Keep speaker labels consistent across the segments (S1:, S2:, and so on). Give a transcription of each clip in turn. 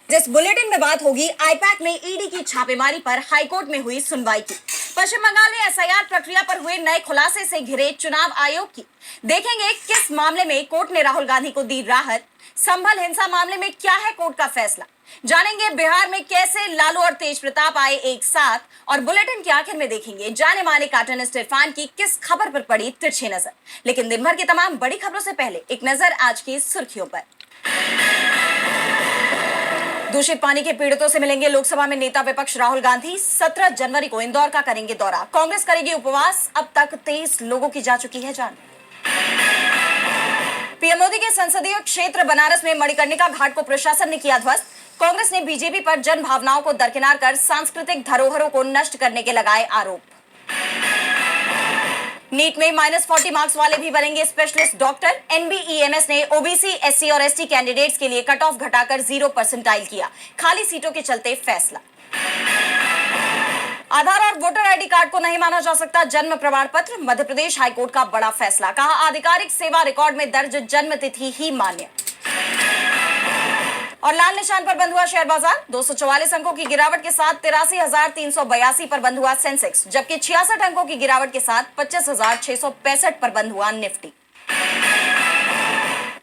S1: जिस बुलेटिन में बात होगी आईपैक में ईडी की छापेमारी पर हाईकोर्ट में हुई सुनवाई की। पश्चिम बंगाल में एसआईआर प्रक्रिया पर हुए नए खुलासे से घिरे चुनाव आयोग की। देखेंगे किस मामले में कोर्ट ने राहुल गांधी को दी राहत। संभल हिंसा मामले में क्या है कोर्ट का फैसला। जानेंगे बिहार में कैसे लालू और तेज प्रताप आए एक साथ। और बुलेटिन के आखिर में देखेंगे जाने माने कार्टूनिस्ट इरफान की किस खबर पर पड़ी तिरछी नजर। लेकिन दिन भर की तमाम बड़ी खबरों से पहले एक नजर आज की सुर्खियों पर। दूषित पानी के पीड़ितों से मिलेंगे लोकसभा में नेता विपक्ष राहुल गांधी। 17 जनवरी को इंदौर का करेंगे दौरा। कांग्रेस करेगी उपवास। अब तक 23 लोगों की जा चुकी है जान। पीएम मोदी के संसदीय क्षेत्र बनारस में मणिकर्णिका घाट को प्रशासन ने किया ध्वस्त। कांग्रेस ने बीजेपी पर जन भावनाओं को दरकिनार कर सांस्कृतिक धरोहरों को नष्ट करने के लगाए आरोप। नीट में -40 मार्क्स वाले भी बनेंगे स्पेशलिस्ट डॉक्टर। एनबीईएमएस ने ओबीसी, एससी और एसटी कैंडिडेट्स के लिए कट ऑफ घटाकर 0 परसेंटाइल किया। खाली सीटों के चलते फैसला। आधार और वोटर आईडी कार्ड को नहीं माना जा सकता जन्म प्रमाण पत्र। मध्य प्रदेश हाईकोर्ट का बड़ा फैसला। कहा आधिकारिक सेवा रिकॉर्ड में दर्ज जन्म तिथि ही मान्य। और लाल निशान पर बंद हुआ शेयर बाजार। 244 अंकों की गिरावट के साथ 83,382 पर बंद हुआ सेंसेक्स, जबकि 66 अंकों की गिरावट के साथ 25,665 पर बंद हुआ निफ्टी।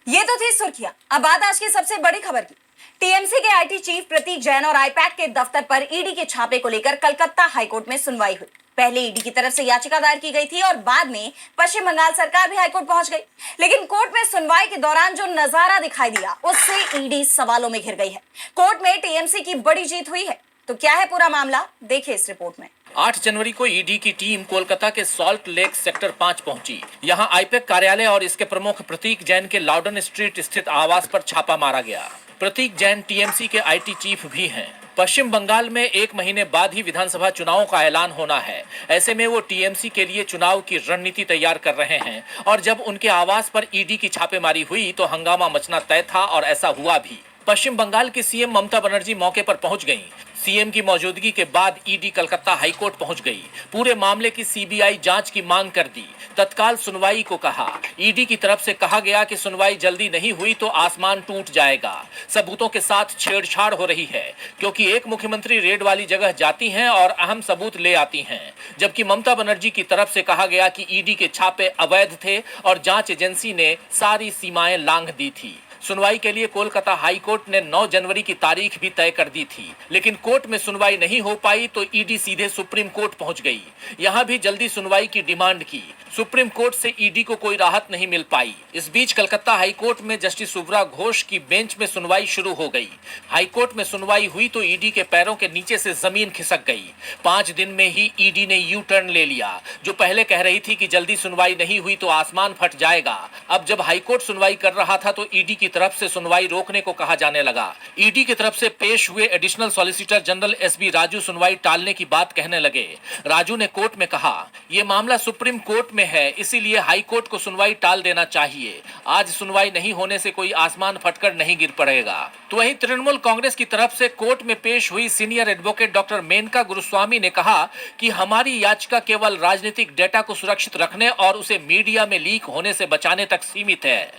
S1: ये तो थी सुर्खियां। अब बात आज की सबसे बड़ी खबर की। टीएमसी के आईटी चीफ प्रतीक जैन और आईपैक के दफ्तर पर ईडी के छापे को लेकर कलकत्ता हाईकोर्ट में सुनवाई हुई। पहले ईडी की तरफ से याचिका दायर की गई थी और बाद में पश्चिम बंगाल सरकार भी हाईकोर्ट पहुंच गई। लेकिन कोर्ट में सुनवाई के दौरान जो नजारा दिखाई दिया उससे ईडी सवालों में घिर गई है। कोर्ट में टीएमसी की बड़ी जीत हुई है। तो क्या है पूरा मामला, देखिए इस रिपोर्ट में।
S2: 8 जनवरी को ईडी की टीम कोलकाता के सॉल्ट लेक सेक्टर 5 पहुंची। यहां आईपैक कार्यालय और इसके प्रमुख प्रतीक जैन के लाउडन स्ट्रीट स्थित आवास पर छापा मारा गया। प्रतीक जैन टीएमसी के आईटी चीफ भी हैं। पश्चिम बंगाल में 1 महीने बाद ही विधानसभा चुनावों का ऐलान होना है। ऐसे में वो टीएमसी के लिए चुनाव की रणनीति तैयार कर रहे हैं। और जब उनके आवास पर ईडी की छापेमारी हुई तो हंगामा मचना तय था और ऐसा हुआ भी। पश्चिम बंगाल की सीएम ममता बनर्जी मौके पर पहुंच गईं। सीएम की मौजूदगी के बाद ईडी कलकत्ता हाईकोर्ट पहुंच गई। पूरे मामले की सीबीआई जांच की मांग कर दी। तत्काल सुनवाई को कहा। ईडी की तरफ से कहा गया कि सुनवाई जल्दी नहीं हुई तो आसमान टूट जाएगा। सबूतों के साथ छेड़छाड़ हो रही है क्योंकि एक मुख्यमंत्री रेड वाली जगह जाती हैं और अहम सबूत ले आती हैं, जबकि ममता बनर्जी की तरफ से कहा गया कि ईडी के छापे अवैध थे और जांच एजेंसी ने सारी सीमाएं लांघ दी थी। सुनवाई के लिए कोलकाता हाई कोर्ट ने 9 जनवरी की तारीख भी तय कर दी थी, लेकिन कोर्ट में सुनवाई नहीं हो पाई तो ईडी सीधे सुप्रीम कोर्ट पहुंच गई। यहां भी जल्दी सुनवाई की डिमांड की। सुप्रीम कोर्ट से ईडी को कोई राहत नहीं मिल पाई। इस बीच कलकत्ता हाई कोर्ट में जस्टिस सुब्रा घोष की बेंच में सुनवाई शुरू हो गई। हाई कोर्ट में सुनवाई हुई तो ईडी के पैरों के नीचे से जमीन खिसक गई। 5 दिन में ही ईडी ने यू टर्न ले लिया। जो पहले कह रही थी कि जल्दी सुनवाई नहीं हुई तो आसमान फट जाएगा, अब जब हाईकोर्ट सुनवाई कर रहा था तो ईडी की तरफ से सुनवाई रोकने को कहा जाने लगा। ईडी की तरफ से पेश हुए additional solicitor general SB Raju सुनवाई टालने की बात कहने लगे। राजू ने कोर्ट में कहा, यह मामला सुप्रीम कोर्ट में है, इसीलिए हाई कोर्ट को सुनवाई टाल देना चाहिए। आज सुनवाई नहीं होने से कोई आसमान फटकर नहीं गिर पड़ेगा। तो वहीं तृणमूल कांग्रेस की तरफ से कोर्ट में पेश हुई senior advocate doctor Menaka Guruswamy ने कहा कि हमारी याचिका केवल राजनीतिक डेटा को सुरक्षित रखने और उसे मीडिया में लीक होने से बचाने तक सीमित है।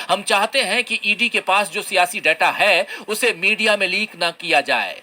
S2: हम चाहते हैं कि ईडी के पास जो सियासी डेटा है उसे मीडिया में लीक न किया जाए।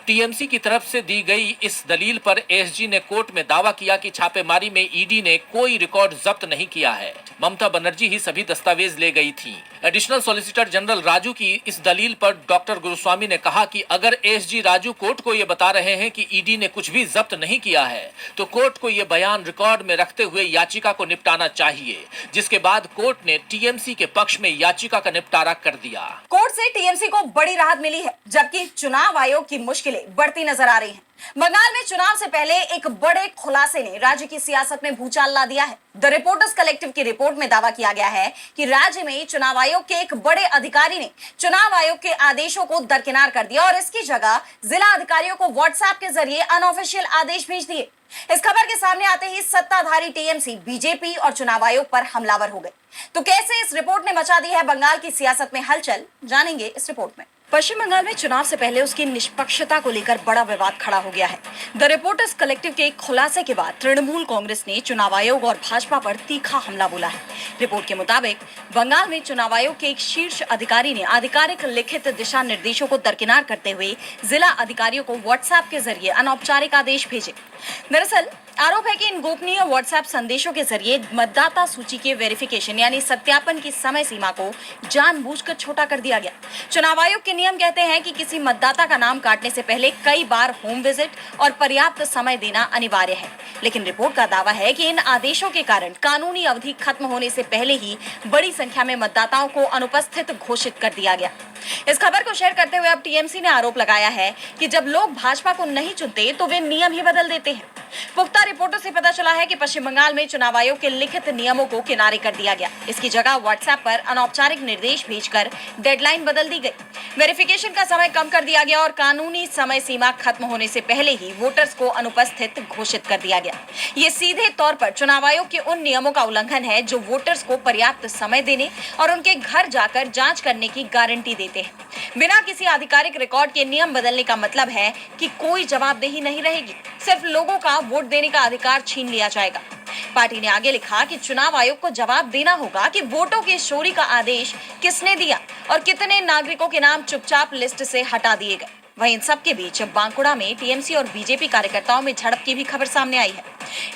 S2: टीएमसी की तरफ से दी गई इस दलील पर एसजी ने कोर्ट में दावा किया कि छापेमारी में ईडी ने कोई रिकॉर्ड जब्त नहीं किया है। ममता बनर्जी ही सभी दस्तावेज ले गई थी। एडिशनल सॉलिसिटर जनरल राजू की इस दलील पर डॉक्टर गुरुस्वामी ने कहा कि अगर एसजी राजू कोर्ट को ये बता रहे हैं कि ईडी ने कुछ भी जब्त नहीं किया है तो कोर्ट को ये बयान रिकॉर्ड में रखते हुए याचिका को निपटाना चाहिए, जिसके बाद कोर्ट ने टीएमसी के पक्ष में याचिका का निपटारा कर दिया।
S1: कोर्ट से टीएमसी को बड़ी राहत मिली है, जबकि चुनाव आयोग की मुश्किलें बढ़ती नजर आ रही हैं। बंगाल में चुनाव से पहले एक बड़े खुलासे ने राज्य की सियासत में भूचाल ला दिया है। द रिपोर्टर्स कलेक्टिव की रिपोर्ट में दावा किया गया है कि राज्य में चुनाव आयोग के एक बड़े अधिकारी ने चुनाव आयोग के आदेशों को दरकिनार कर दिया और इसकी जगह जिला अधिकारियों को व्हाट्सएप के जरिए अनऑफिशियल आदेश भेज दिए। इस खबर के सामने आते ही सत्ताधारी टीएमसी, बीजेपी और चुनाव आयोग पर हमलावर हो गए। तो कैसे इस रिपोर्ट ने मचा दी है बंगाल की सियासत में हलचल, जानेंगे इस रिपोर्ट में। पश्चिम बंगाल में चुनाव से पहले उसकी निष्पक्षता को लेकर बड़ा विवाद खड़ा हो गया है। द रिपोर्टर्स कलेक्टिव के एक खुलासे के बाद तृणमूल कांग्रेस ने चुनाव आयोग और भाजपा पर तीखा हमला बोला है। रिपोर्ट के मुताबिक बंगाल में चुनाव आयोग के एक शीर्ष अधिकारी ने आधिकारिक लिखित दिशा निर्देशों को दरकिनार करते हुए जिला अधिकारियों को व्हाट्सएप के जरिए अनौपचारिक आदेश भेजे। दरअसल आरोप है कि इन गोपनीय व्हाट्सएप संदेशों के जरिए मतदाता सूची के वेरिफिकेशन यानी सत्यापन की समय सीमा को जानबूझकर छोटा कर दिया गया। चुनाव आयोग के नियम कहते हैं कि किसी मतदाता का नाम काटने से पहले कई बार होम विजिट और पर्याप्त समय देना अनिवार्य है, लेकिन रिपोर्ट का दावा है कि इन आदेशों के कारण कानूनी अवधि खत्म होने से पहले ही बड़ी संख्या में मतदाताओं को अनुपस्थित घोषित कर दिया गया। इस खबर को शेयर करते हुए अब टीएमसी ने आरोप लगाया है कि जब लोग भाजपा को नहीं चुनते तो वे नियम ही बदल देते हैं। पुख्ता रिपोर्टों से पता चला है कि पश्चिम बंगाल में चुनाव आयोग के लिखित नियमों को किनारे कर दिया गया। इसकी जगह व्हाट्सएप पर अनौपचारिक निर्देश भेजकर डेडलाइन बदल दी गई। वेरिफिकेशन का समय कम कर दिया गया और कानूनी समय सीमा खत्म होने से पहले ही वोटर्स को अनुपस्थित घोषित कर दिया गया। ये सीधे तौर पर चुनाव आयोग के उन नियमों का उल्लंघन है जो वोटर्स को पर्याप्त समय देने और उनके घर जाकर जांच करने की गारंटी देते हैं। बिना किसी आधिकारिक रिकॉर्ड के नियम बदलने का मतलब है कि कोई जवाबदेही नहीं रहेगी, सिर्फ लोगों का वोट देने का अधिकार छीन लिया जाएगा। पार्टी ने आगे लिखा कि चुनाव आयोग को जवाब देना होगा कि वोटों की चोरी का आदेश किसने दिया और कितने नागरिकों के नाम चुपचाप लिस्ट से हटा दिए गए। वहीं इन सब के बीच बांकुड़ा में टीएमसी और बीजेपी कार्यकर्ताओं में झड़प की भी खबर सामने आई है।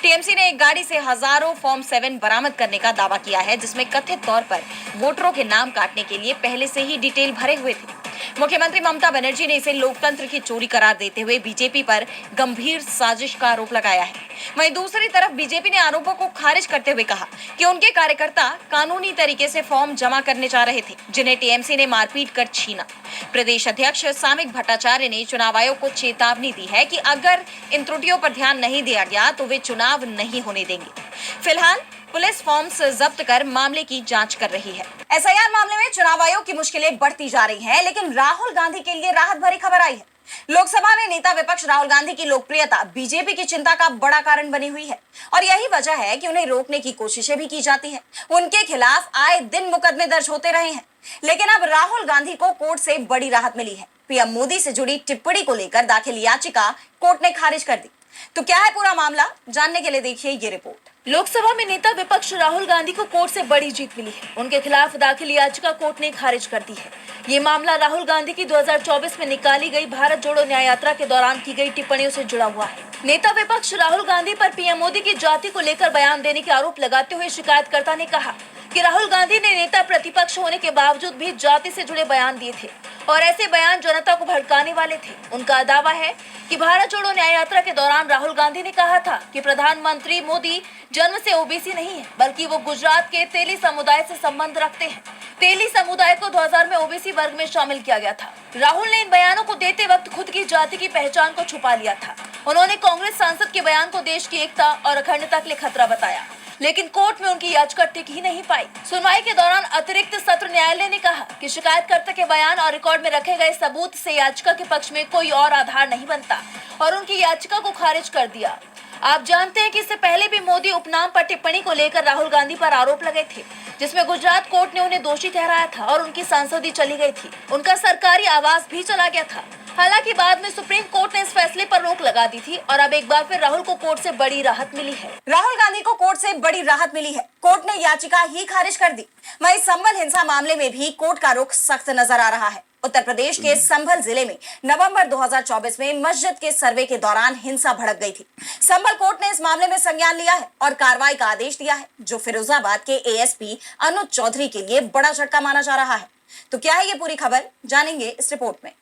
S1: टीएमसी ने एक गाड़ी से हजारों फॉर्म 7 बरामद करने का दावा किया है, जिसमें कथित तौर पर वोटरों के नाम काटने के लिए पहले से ही डिटेल भरे हुए थे। मुख्यमंत्री ममता बनर्जी ने इसे लोकतंत्र की चोरी करार देते हुए बीजेपी पर गंभीर साजिश का आरोप लगाया है। वहीं दूसरी तरफ बीजेपी ने आरोपों को खारिज करते हुए कहा कि उनके कार्यकर्ता कानूनी तरीके से फॉर्म जमा करने जा रहे थे, जिन्हें टीएमसी ने मारपीट कर छीना। प्रदेश अध्यक्ष सामिक भट्टाचार्य ने चुनाव आयोग को चेतावनी दी है कि अगर इन त्रुटियों पर ध्यान नहीं दिया गया तो वे चुनाव नहीं होने देंगे। फिलहाल पुलिस फॉर्म्स जब्त कर मामले की जांच कर रही है। एसआईआर मामले में चुनाव आयोग की मुश्किलें बढ़ती जा रही हैं, लेकिन राहुल गांधी के लिए राहत भरी खबर आई है। लोकसभा में नेता विपक्ष राहुल गांधी की लोकप्रियता बीजेपी की चिंता का बड़ा कारण बनी हुई है और यही वजह है कि उन्हें रोकने की कोशिशें भी की जाती हैं। उनके खिलाफ आए दिन मुकदमे दर्ज होते रहे हैं, लेकिन अब राहुल गांधी को कोर्ट से बड़ी राहत मिली है। पीएम मोदी से जुड़ी टिप्पणी को लेकर दाखिल याचिका कोर्ट ने खारिज कर दी। तो क्या है पूरा मामला, जानने के लिए देखिए ये रिपोर्ट।
S3: लोकसभा में नेता विपक्ष राहुल गांधी को कोर्ट से बड़ी जीत मिली है। उनके खिलाफ दाखिल याचिका कोर्ट ने खारिज कर दी है। ये मामला राहुल गांधी की 2024 में निकाली गई भारत जोड़ो न्याय यात्रा के दौरान की गई टिप्पणियों से जुड़ा हुआ है। नेता विपक्ष राहुल गांधी पर पीएम मोदी की जाति को लेकर बयान देने के आरोप लगाते हुए शिकायतकर्ता ने कहा कि राहुल गांधी ने नेता प्रतिपक्ष होने के बावजूद भी जाति से जुड़े बयान दिए थे और ऐसे बयान जनता को भड़काने वाले थे। उनका दावा है कि भारत जोड़ो न्याय यात्रा के दौरान राहुल गांधी ने कहा था कि प्रधानमंत्री मोदी जन्म से ओबीसी नहीं है, बल्कि वो गुजरात के तेली समुदाय से संबंध रखते हैं। तेली समुदाय को 2000 में ओबीसी वर्ग में शामिल किया गया था। राहुल ने इन बयानों को देते वक्त खुद की जाति की पहचान को छुपा लिया था। उन्होंने कांग्रेस सांसद के बयान को देश की एकता और अखंडता के लिए खतरा बताया, लेकिन कोर्ट में उनकी याचिका टिक ही नहीं पाई। सुनवाई के दौरान अतिरिक्त सत्र न्यायालय ने कहा कि शिकायतकर्ता के बयान और रिकॉर्ड में रखे गए सबूत से याचिका के पक्ष में कोई और आधार नहीं बनता और उनकी याचिका को खारिज कर दिया। आप जानते हैं कि इससे पहले भी मोदी उपनाम पर टिप्पणी को लेकर राहुल गांधी पर आरोप लगे थे, जिसमें गुजरात कोर्ट ने उन्हें दोषी ठहराया था और उनकी सांसदी चली गई थी। उनका सरकारी आवास भी चला गया था। हालांकि बाद में सुप्रीम कोर्ट ने इस फैसले पर रोक लगा दी थी और अब एक बार फिर राहुल को कोर्ट से बड़ी राहत मिली है।
S1: राहुल गांधी को कोर्ट से बड़ी राहत मिली है। कोर्ट ने याचिका ही खारिज कर दी। वहीं संभल हिंसा मामले में भी कोर्ट का रुख सख्त नजर आ रहा है। उत्तर प्रदेश के संभल जिले में नवंबर 2024 में मस्जिद के सर्वे के दौरान हिंसा भड़क गई थी। संभल कोर्ट ने इस मामले में संज्ञान लिया है और कार्रवाई का आदेश दिया है, जो फिरोजाबाद के एएसपी अनुज चौधरी के लिए बड़ा झटका माना जा रहा है। तो क्या है ये पूरी खबर, जानेंगे इस रिपोर्ट में।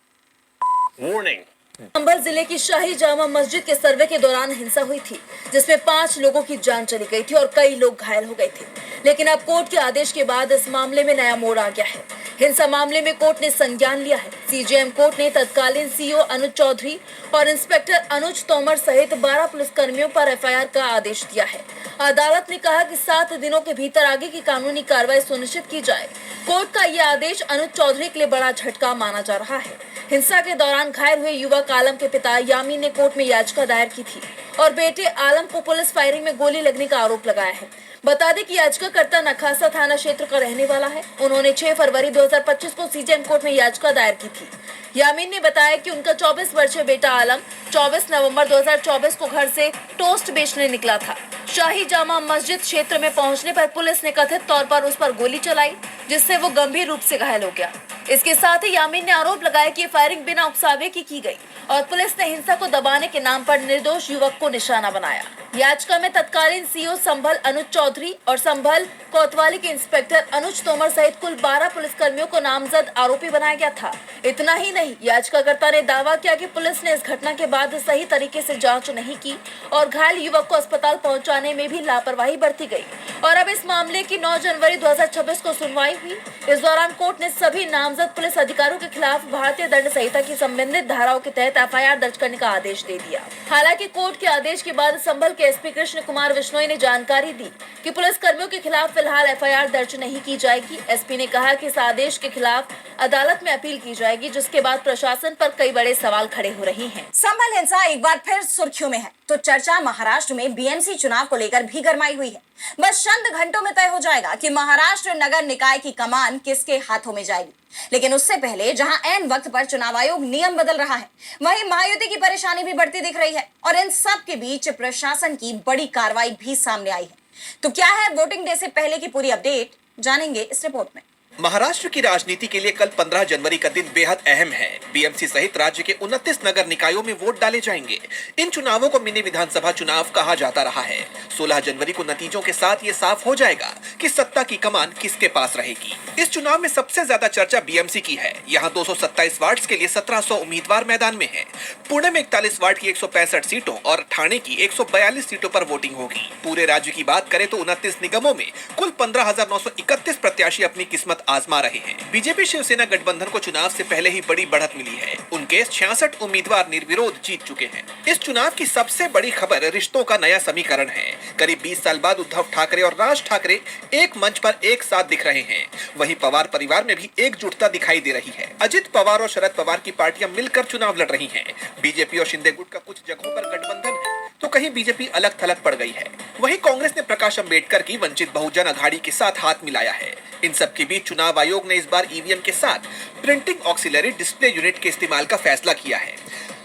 S2: वार्निंग।
S3: संभल जिले की शाही जामा मस्जिद के सर्वे के दौरान हिंसा हुई थी, जिसमें 5 लोगों की जान चली गई थी और कई लोग घायल हो गए थे। लेकिन अब कोर्ट के आदेश के बाद इस मामले में नया मोड़ आ गया है। हिंसा मामले में कोर्ट ने संज्ञान लिया है। सीजेएम कोर्ट ने तत्कालीन सीओ अनुज चौधरी और इंस्पेक्टर अनुज तोमर सहित 12 पुलिसकर्मियों पर एफआईआर का आदेश दिया है। अदालत ने कहा कि 7 दिनों के भीतर आगे की कानूनी कार्रवाई सुनिश्चित की जाए। कोर्ट का यह आदेश अनुज चौधरी के लिए बड़ा झटका माना जा रहा है। हिंसा के दौरान घायल हुए युवक आलम के पिता यामीन ने कोर्ट में याचिका दायर की थी और बेटे आलम को पुलिस फायरिंग में गोली लगने का आरोप लगाया है। बता दें कि याचिकाकर्ता नखासा थाना क्षेत्र का रहने वाला है। उन्होंने 6 फरवरी 2025 को सीजेएम कोर्ट में याचिका दायर की थी। यामीन ने बताया कि उनका 24 वर्षीय बेटा आलम 24 नवंबर 2024 को घर से टोस्ट बेचने निकला था। शाही जामा मस्जिद क्षेत्र में पहुंचने पर पुलिस ने कथित तौर पर उस पर गोली चलाई, जिससे वो गंभीर रूप से घायल हो गया। इसके साथ ही यामीन ने आरोप लगाया कि फायरिंग बिना उकसावे की गई और पुलिस ने हिंसा को दबाने के नाम पर निर्दोष युवक को निशाना बनाया। याचिका में तत्कालीन सीओ संभल अनुज चौधरी और संभल कोतवाली के इंस्पेक्टर अनुज तोमर सहित कुल 12 पुलिसकर्मियों को नामजद आरोपी बनाया गया था। इतना ही नहीं, याचिकाकर्ता ने दावा किया कि पुलिस ने इस घटना के बाद सही तरीके से जांच नहीं की और घायल युवक को अस्पताल पहुंचाने में भी लापरवाही बरती गई। और अब इस मामले की 9 जनवरी 2026 को सुनवाई हुई। इस दौरान कोर्ट ने सभी नामजद पुलिस अधिकारियों के खिलाफ भारतीय दंड संहिता की संबंधित धाराओं के तहत एफआईआर दर्ज करने का आदेश दे दिया। हालांकि कोर्ट के आदेश के बाद संभल के एसपी कृष्ण कुमार बिश्नोई ने जानकारी दी कि पुलिस कर्मियों के खिलाफ फिलहाल एफआईआर दर्ज नहीं की जाएगी। एसपी ने कहा कि इस आदेश के खिलाफ अदालत में अपील की जाएगी, जिसके बाद प्रशासन पर कई बड़े सवाल खड़े हो रहे हैं।
S1: संभल हिंसा एक बार फिर सुर्खियों में है तो चर्चा महाराष्ट्र में बीएमसी चुनाव को लेकर भी गरमाई हुई है। बस चंद घंटों में तय हो जाएगा कि महाराष्ट्र नगर निकाय की कमान किसके हाथों में जाएगी। लेकिन उससे पहले जहां ऐन वक्त पर चुनाव आयोग नियम बदल रहा है, वहीं महायुति की परेशानी भी बढ़ती दिख रही है और इन सब के बीच प्रशासन की बड़ी कार्रवाई भी सामने आई है। तो क्या है वोटिंग डे से पहले की पूरी अपडेट, जानेंगे इस रिपोर्ट में।
S4: महाराष्ट्र की राजनीति के लिए कल 15 जनवरी का दिन बेहद अहम है। बीएमसी सहित राज्य के 29 नगर निकायों में वोट डाले जाएंगे। इन चुनावों को मिनी विधानसभा चुनाव कहा जाता रहा है। 16 जनवरी को नतीजों के साथ ये साफ हो जाएगा कि सत्ता की कमान किसके पास रहेगी। इस चुनाव में सबसे ज्यादा चर्चा बीएमसी की है। यहाँ 227 वार्ड के लिए 1700 उम्मीदवार मैदान में है। पुणे में 41 वार्ड की 165 सीटों और ठाणे की 142 सीटों पर वोटिंग होगी। पूरे राज्य की बात करें तो 29 निगमों में कुल 15,931 प्रत्याशी अपनी किस्मत आजमा रहे हैं। बीजेपी शिवसेना गठबंधन को चुनाव से पहले ही बड़ी बढ़त मिली है। उनके 66 उम्मीदवार निर्विरोध जीत चुके हैं। इस चुनाव की सबसे बड़ी खबर रिश्तों का नया समीकरण है। करीब 20 साल बाद उद्धव ठाकरे और राज ठाकरे एक मंच पर एक साथ दिख रहे हैं। वहीं पवार परिवार में भी एकजुटता दिखाई दे रही है। अजित पवार और शरद पवार की पार्टियां मिलकर चुनाव लड़ रही हैं। बीजेपी और शिंदे गुट का कुछ जगहों पर गठबंधन है तो कहीं बीजेपी अलग थलग पड़ गई है। वहीं कांग्रेस ने प्रकाश अंबेडकर की वंचित बहुजन अघाड़ी के साथ हाथ मिलाया है। इन सब के बीच चुनाव आयोग ने इस बार ईवीएम के साथ प्रिंटिंग ऑक्सिलरी डिस्प्ले यूनिट के इस्तेमाल का फैसला किया है।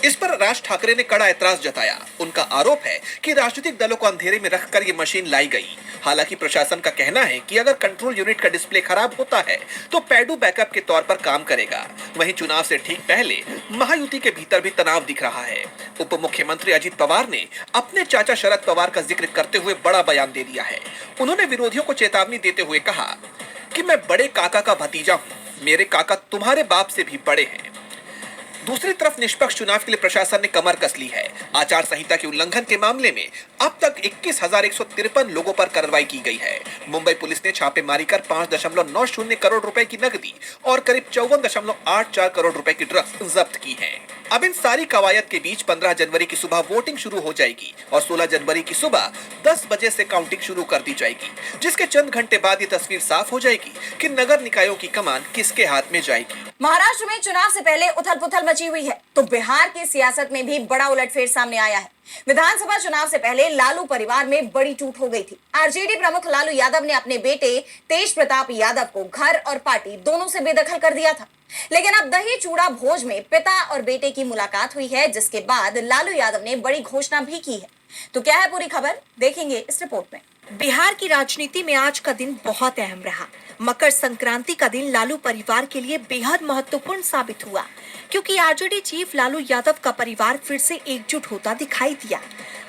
S4: इस पर राज ठाकरे ने कड़ा ऐतराज जताया। उनका आरोप है कि राजनीतिक दलों को अंधेरे में रखकर ये मशीन लाई गई। हालांकि प्रशासन का कहना है कि अगर कंट्रोल यूनिट का डिस्प्ले खराब होता है तो पैडू बैकअप के तौर पर काम करेगा। वहीं चुनाव से ठीक पहले महायुति के भीतर भी तनाव दिख रहा है। उप मुख्यमंत्री अजित पवार ने अपने चाचा शरद पवार का जिक्र करते हुए बड़ा बयान दे दिया है। उन्होंने विरोधियों को चेतावनी देते हुए कहा कि मैं बड़े काका का भतीजा हूं, मेरे काका तुम्हारे बाप से भी बड़े हैं। दूसरी तरफ निष्पक्ष चुनाव के लिए प्रशासन ने कमर कस ली है। आचार संहिता के उल्लंघन के मामले में अब तक 21,153 लोगों पर कार्रवाई की गई है। मुंबई पुलिस ने छापेमारी कर 5.90 करोड़ रुपए की नकदी और करीब 54.84 करोड़ रुपए की ड्रग्स जब्त की है। अब इन सारी कवायद के बीच 15 जनवरी की सुबह वोटिंग शुरू हो जाएगी और 16 जनवरी की सुबह 10 बजे से काउंटिंग शुरू कर दी जाएगी, जिसके चंद घंटे बाद ये तस्वीर साफ हो जाएगी कि नगर निकायों की कमान किसके हाथ में जाएगी।
S1: महाराष्ट्र में चुनाव से पहले उथल पुथल मची हुई है तो बिहार की सियासत में भी बड़ा उलटफेर सामने आया है। विधानसभा चुनाव से पहले लालू परिवार में बड़ी टूट हो गई थी। आरजेडी प्रमुख लालू यादव ने अपने बेटे तेज प्रताप यादव को घर और पार्टी दोनों से बेदखल कर दिया था। लेकिन अब दही चूड़ा भोज में पिता और बेटे की मुलाकात हुई है, जिसके बाद लालू यादव ने बड़ी घोषणा भी की है। तो क्या है पूरी खबर, देखेंगे इस रिपोर्ट में।
S5: बिहार की राजनीति में आज का दिन बहुत अहम रहा। मकर संक्रांति का दिन लालू परिवार के लिए बेहद महत्वपूर्ण साबित हुआ, क्योंकि आरजेडी चीफ लालू यादव का परिवार फिर से एकजुट होता दिखाई दिया।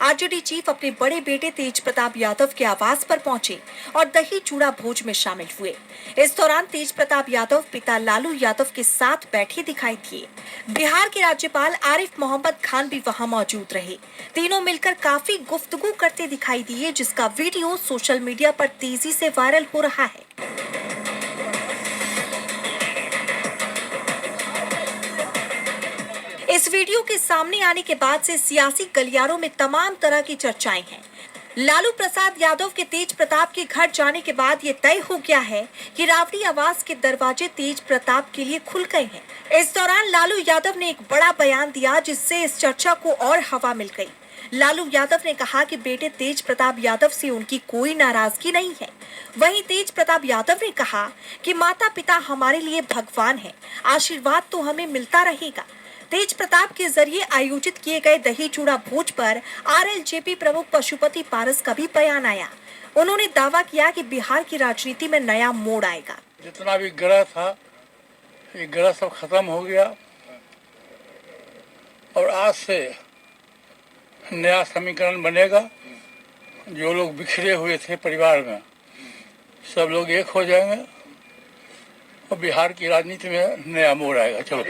S5: आरजेडी चीफ अपने बड़े बेटे तेज प्रताप यादव के आवास पर पहुंचे और दही चूड़ा भोज में शामिल हुए। इस दौरान तेज प्रताप यादव पिता लालू यादव के साथ बैठे दिखाई दिए। बिहार के राज्यपाल आरिफ मोहम्मद खान भी वहां मौजूद रहे। तीनों मिलकर काफी गुफ्तगू करते दिखाई दिए, जिसका वीडियो सोशल मीडिया पर तेजी से वायरल हो रहा है। इस वीडियो के सामने आने के बाद से सियासी गलियारों में तमाम तरह की चर्चाएं हैं। लालू प्रसाद यादव के तेज प्रताप के घर जाने के बाद ये तय हो गया है कि रावड़ी आवास के दरवाजे तेज प्रताप के लिए खुल गए हैं। इस दौरान लालू यादव ने एक बड़ा बयान दिया, जिससे इस चर्चा को और हवा मिल गई। लालू यादव ने कहा कि बेटे तेज प्रताप यादव से उनकी कोई नाराजगी नहीं है। वहीं तेज प्रताप यादव ने कहा कि माता पिता हमारे लिए भगवान हैं, आशीर्वाद तो हमें मिलता रहेगा। तेज प्रताप के जरिए आयोजित किए गए दही चूड़ा भोज पर आरएलजेपी प्रमुख पशुपति पारस का भी बयान आया। उन्होंने दावा किया कि बिहार की राजनीति में नया मोड़ आएगा।
S6: जितना भी ग्रह था, ये ग्रह सब खत्म हो गया और आज से नया समीकरण बनेगा। जो लोग बिखरे हुए थे परिवार में, सब लोग एक हो जाएंगे और बिहार की राजनीति में नया मोड़ आएगा। चलो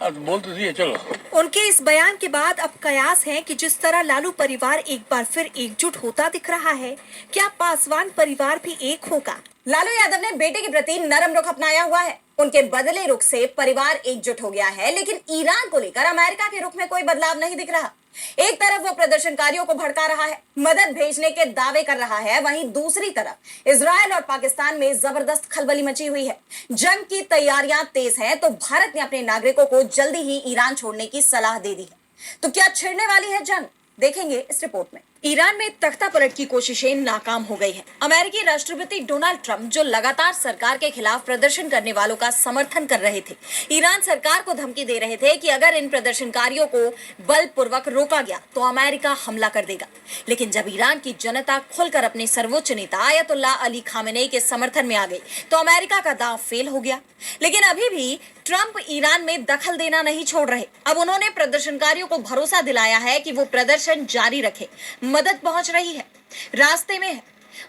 S6: अब बोल तो दिए, चलो।
S5: उनके इस बयान के बाद अब कयास है कि जिस तरह लालू परिवार एक बार फिर एकजुट होता दिख रहा है, क्या पासवान परिवार भी एक होगा?
S1: लालू यादव ने बेटे के प्रति नरम रुख अपनाया हुआ है। उनके बदले रुख से परिवार एकजुट हो गया है, लेकिन ईरान को लेकर अमेरिका के रुख में कोई बदलाव नहीं दिख रहा। एक तरफ वो प्रदर्शनकारियों को भड़का रहा है, मदद भेजने के दावे कर रहा है, वहीं दूसरी तरफ इजरायल और पाकिस्तान में जबरदस्त खलबली मची हुई है। जंग की तैयारियां तेज हैं, तो भारत ने अपने नागरिकों को जल्दी ही ईरान छोड़ने की सलाह दे दी है। तो क्या छिड़ने वाली है जंग? देखेंगे इस रिपोर्ट में। ईरान में तख्ता पलट की कोशिशें नाकाम हो गई हैं। अमेरिकी राष्ट्रपति डोनाल्ड ट्रंप जो लगातार सरकार के खिलाफ प्रदर्शन करने वालों का समर्थन कर रहे थे, ईरान सरकार को धमकी दे रहे थे कि अगर इन प्रदर्शनकारियों को बलपूर्वक रोका गया तो अमेरिका हमला कर देगा। लेकिन जब ईरान की जनता खुलकर अपने सर्वोच्च नेता आयतुल्लाह अली खामेनेई के समर्थन में आ गई तो अमेरिका का दांव फेल हो गया। लेकिन अभी भी ट्रंप ईरान में दखल देना नहीं छोड़ रहे। अब उन्होंने प्रदर्शनकारियों को भरोसा दिलाया है कि वो प्रदर्शन जारी रखे, मदद पहुंच रही है, रास्ते में है।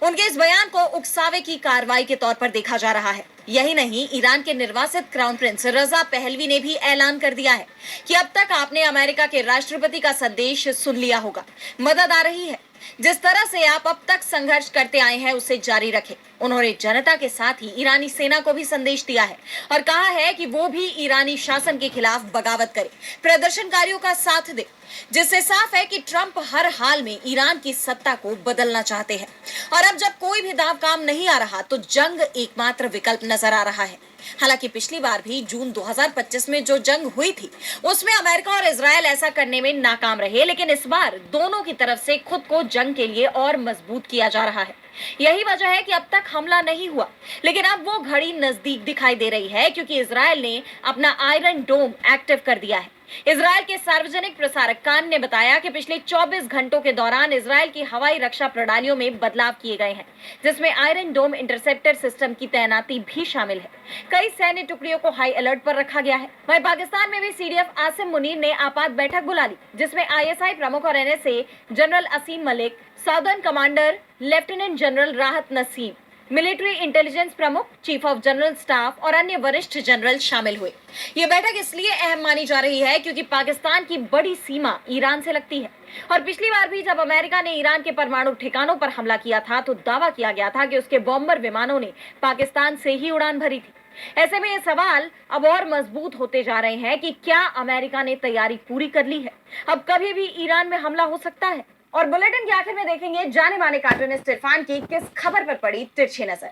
S1: उनके इस बयान को उकसावे की कार्रवाई के तौर पर देखा जा रहा है। यही नहीं, ईरान के निर्वासित क्राउन प्रिंस रजा पहलवी ने भी ऐलान कर दिया है कि अब तक आपने अमेरिका के राष्ट्रपति का संदेश सुन लिया होगा, मदद आ रही है। जिस तरह से आप अब तक संघर्ष करते आए हैं उसे जारी रखें। उन्होंने जनता के साथ ही ईरानी सेना को भी संदेश दिया है और कहा है कि वो भी ईरानी शासन के खिलाफ बगावत करे, प्रदर्शनकारियों का साथ दे, जिससे साफ है कि ट्रंप हर हाल में ईरान की सत्ता को बदलना चाहते हैं। और अब जब कोई भी दांव काम नहीं आ रहा तो जंग एकमात्र विकल्प नजर आ रहा है। हालांकि पिछली बार भी जून 2025 में जो जंग हुई थी उसमें अमेरिका और इजरायल ऐसा करने में नाकाम रहे, लेकिन इस बार दोनों की तरफ से खुद को जंग के लिए और मजबूत किया जा रहा है। यही वजह है कि अब तक हमला नहीं हुआ, लेकिन अब वो घड़ी नजदीक दिखाई दे रही है क्योंकि इजरायल ने अपना आयरन डोम एक्टिव कर दिया है। इजरायल के सार्वजनिक प्रसारक कान ने बताया कि पिछले 24 घंटों के दौरान इजरायल की हवाई रक्षा प्रणालियों में बदलाव किए गए हैं, जिसमें आयरन डोम इंटरसेप्टर सिस्टम की तैनाती भी शामिल है। कई सैन्य टुकड़ियों को हाई अलर्ट पर रखा गया है। वहीं पाकिस्तान में भी सीडीएफ आसिम मुनीर ने आपात बैठक बुला ली, जिसमें आईएसआई प्रमुख और NSA general Asim Malik, southern commander lieutenant general Rahat Naseem, military intelligence प्रमुख, चीफ ऑफ जनरल स्टाफ और अन्य वरिष्ठ जनरल शामिल हुए। ये बैठक इसलिए अहम मानी जा रही है क्योंकि पाकिस्तान की बड़ी सीमा ईरान से लगती है और पिछली बार भी जब अमेरिका ने ईरान के परमाणु ठिकानों पर हमला किया था तो दावा किया गया था कि उसके बॉम्बर विमानों ने पाकिस्तान से ही उड़ान भरी थी। ऐसे में ये सवाल अब और मजबूत होते जा रहे हैं कि क्या अमेरिका ने तैयारी पूरी कर ली है? अब कभी भी ईरान में हमला हो सकता है। और बुलेटिन के आखिर में देखेंगे जाने माने कार्टूनिस्ट इरफान की किस खबर पर पड़ी तिरछी नजर।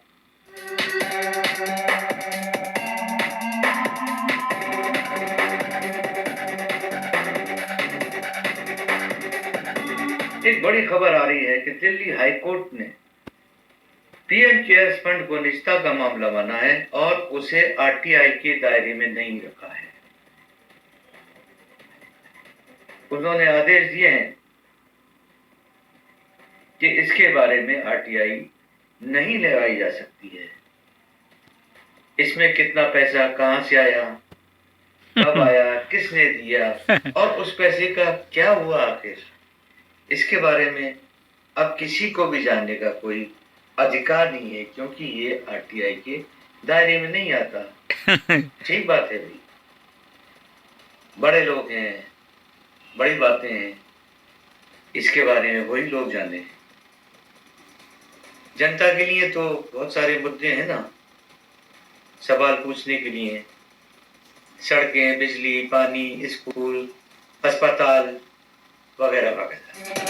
S7: एक बड़ी खबर आ रही है कि दिल्ली हाईकोर्ट ने पीएम केयर्स फंड को निजता का मामला माना है और उसे आरटीआई के दायरे में नहीं रखा है। उन्होंने आदेश दिए हैं कि इसके बारे में आरटीआई नहीं लगाई जा सकती है। इसमें कितना पैसा कहां से आया, कब आया, किसने दिया और उस पैसे का क्या हुआ आखिर, इसके बारे में अब किसी को भी जानने का कोई अधिकार नहीं है, क्योंकि ये आरटीआई के दायरे में नहीं आता। ठीक बात है भाई, बड़े लोग हैं, बड़ी बातें हैं, इसके बारे में वही लोग जाने। जनता के लिए तो बहुत सारे मुद्दे हैं ना, सवाल पूछने के लिए, सड़कें, बिजली, पानी, स्कूल, अस्पताल वगैरह वगैरह।